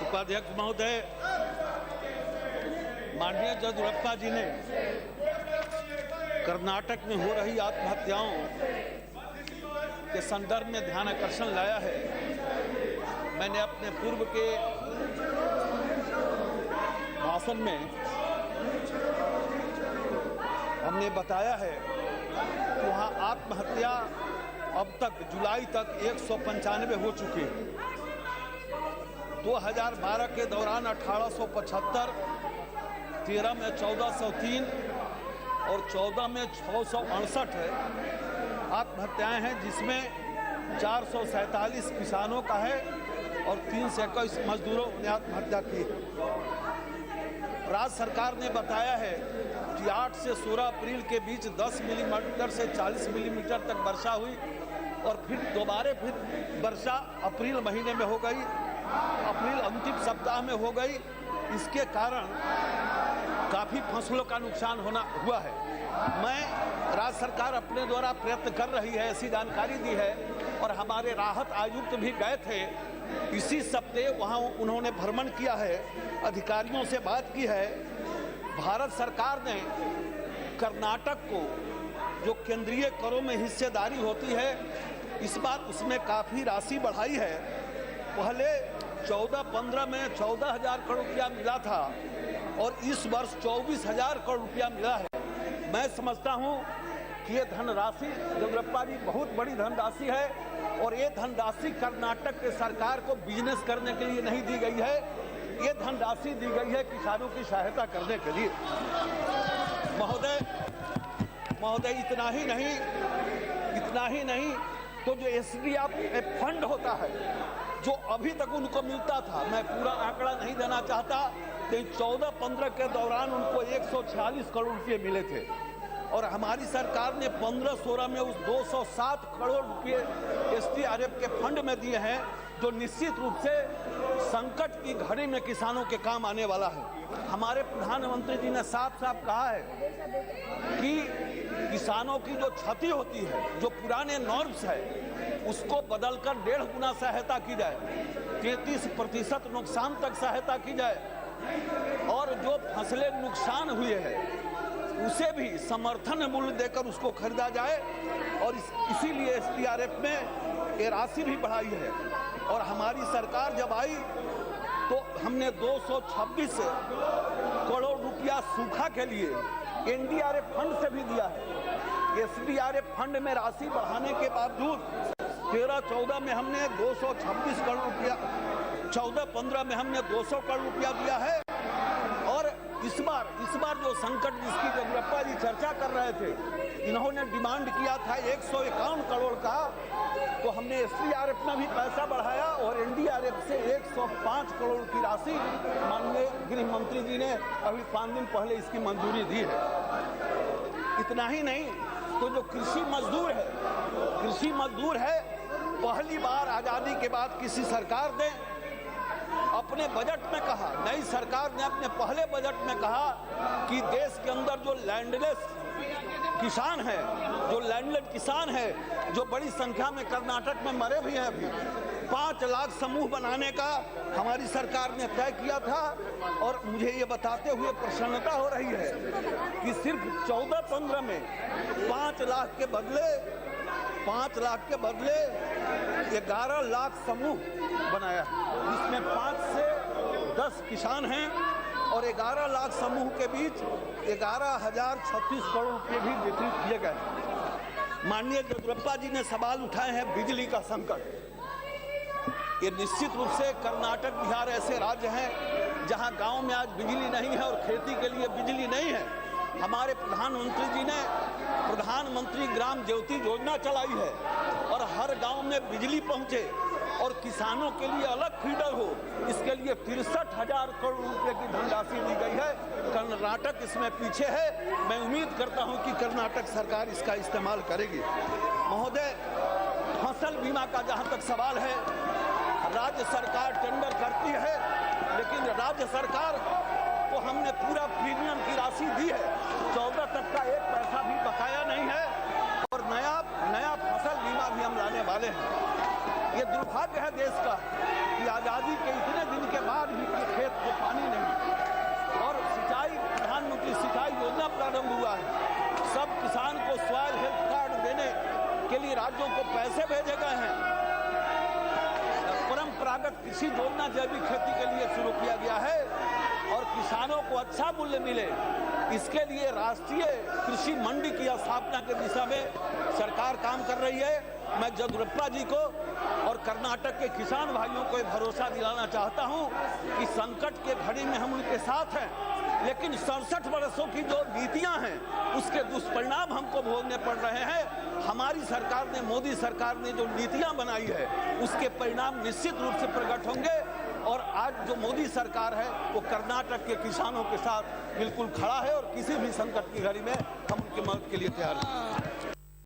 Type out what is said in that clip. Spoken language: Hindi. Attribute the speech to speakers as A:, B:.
A: उपाध्यक्ष महोदय, माननीय येदियुरप्पा जी ने कर्नाटक में हो रही आत्महत्याओं के संदर्भ में ध्यान आकर्षण लाया है। मैंने अपने पूर्व के भाषण में हमने बताया है कि वहाँ आत्महत्या अब तक जुलाई तक 195 हो चुकी है। 2012 के दौरान 1875, 13 में 1403 और 14 में 668 आत्महत्याएं हैं, जिसमें 447 किसानों का है और 321 मजदूरों ने आत्महत्या की। राज्य सरकार ने बताया है कि 8 से 16 अप्रैल के बीच 10 मिलीमीटर से 40 मिलीमीटर तक वर्षा हुई और फिर दोबारा वर्षा अप्रैल महीने में हो गई, अप्रैल अंतिम सप्ताह में हो गई। इसके कारण काफ़ी फसलों का नुकसान हुआ है। मैं राज्य सरकार अपने द्वारा प्रयत्न कर रही है, ऐसी जानकारी दी है और हमारे राहत आयुक्त भी गए थे इसी सप्ताह, वहाँ उन्होंने भ्रमण किया है, अधिकारियों से बात की है। भारत सरकार ने कर्नाटक को जो केंद्रीय करों में हिस्सेदारी होती है, इस बार उसमें काफ़ी राशि बढ़ाई है। पहले 14-15 में 14,000 करोड़ रुपया मिला था और इस वर्ष 24,000 करोड़ रुपया मिला है। मैं समझता हूं कि ये धनराशि येदियुरप्पा जी बहुत बड़ी धनराशि है और ये धनराशि कर्नाटक के सरकार को बिजनेस करने के लिए नहीं दी गई है। ये धनराशि दी गई है किसानों की सहायता करने के लिए। महोदय इतना ही नहीं तो जो SDF फंड होता है जो अभी तक उनको मिलता था, मैं पूरा आंकड़ा नहीं देना चाहता, तो 14-15 के दौरान उनको 146 करोड़ रुपए मिले थे और हमारी सरकार ने 15-16 में उस 207 करोड़ रुपए SDRF के फंड में दिए हैं, जो निश्चित रूप से संकट की घड़ी में किसानों के काम आने वाला है। हमारे प्रधानमंत्री जी ने साफ साफ कहा है कि किसानों की जो क्षति होती है, जो पुराने नॉर्म्स है, उसको बदलकर 1.5 गुना सहायता की जाए, 33% नुकसान तक सहायता की जाए और जो फसलें नुकसान हुए हैं उसे भी समर्थन मूल्य देकर उसको खरीदा जाए और इसीलिए SDRF में ये राशि भी बढ़ाई है। और हमारी सरकार जब आई तो हमने 226 करोड़ रुपया सूखा के लिए NDRF फंड से भी दिया है। SDRF फंड में राशि बढ़ाने के बावजूद 13-14 में हमने 226 करोड़ रुपया, 14-15 में हमने 200 करोड़ रुपया दिया है और इस बार जो संकट जिसकी येदियुरप्पा जी चर्चा कर रहे थे, इन्होंने डिमांड किया था 151 करोड़ का, तो हमने SDRF में भी पैसा बढ़ाया और NDRF से 105 करोड़ की राशि माननीय गृह मंत्री जी ने अभी 5 दिन पहले इसकी मंजूरी दी है। इतना ही नहीं तो जो कृषि मजदूर है, पहली बार आज़ादी के बाद किसी सरकार ने अपने बजट में कहा, नई सरकार ने अपने पहले बजट में कहा कि देश के अंदर जो लैंडलेस किसान है, जो बड़ी संख्या में कर्नाटक में मरे भी हैं, अभी 5 लाख समूह बनाने का हमारी सरकार ने तय किया था। और मुझे ये बताते हुए प्रसन्नता हो रही है कि सिर्फ 14-15 में 5 लाख के बदले 11 लाख समूह बनाया, जिसमें 5 से 10 किसान हैं और 11 लाख समूह के बीच 11,036 करोड़ रुपये भी वितरित किए गए। माननीय येदियुरप्पा जी ने सवाल उठाए हैं बिजली का संकट। ये निश्चित रूप से कर्नाटक, बिहार ऐसे राज्य हैं जहां गांव में आज बिजली नहीं है और खेती के लिए बिजली नहीं है। हमारे प्रधानमंत्री जी ने प्रधानमंत्री ग्राम ज्योति योजना चलाई है और हर गांव में बिजली पहुंचे और किसानों के लिए अलग फीडर हो, इसके लिए 63,000 करोड़ रुपए की धनराशि दी गई है। कर्नाटक इसमें पीछे है। मैं उम्मीद करता हूं कि कर्नाटक सरकार इसका इस्तेमाल करेगी। महोदय, फसल बीमा का जहां तक सवाल है, राज्य सरकार टेंडर करती है, लेकिन राज्य सरकार को हमने पूरा प्रीमियम की राशि दी है, 14 तक का 1 पैसा भी बकाया नहीं है और नया फसल बीमा भी हम लाने वाले हैं। ये दुर्भाग्य है देश का कि आज़ादी के इतने दिन के बाद भी राज्यों को पैसे भेजे गए हैं। परंपरागत कृषि योजना जैविक खेती के लिए शुरू किया गया है और किसानों को अच्छा मूल्य मिले, इसके लिए राष्ट्रीय कृषि मंडी की स्थापना के दिशा में सरकार काम कर रही है। मैं येदियुरप्पा जी को और कर्नाटक के किसान भाइयों को भरोसा दिलाना चाहता हूं कि संकट के घड़ी में हम उनके साथ हैं, लेकिन 67 वर्षों की जो नीतियां हैं उसके दुष्परिणाम हमको भोगने पड़ रहे हैं। हमारी सरकार ने, मोदी सरकार ने जो नीतियां बनाई है उसके परिणाम निश्चित रूप से प्रकट होंगे और आज जो मोदी सरकार है वो कर्नाटक के किसानों के साथ बिल्कुल खड़ा है और किसी भी संकट की घड़ी में हम उनकी मदद के लिए तैयार हैं।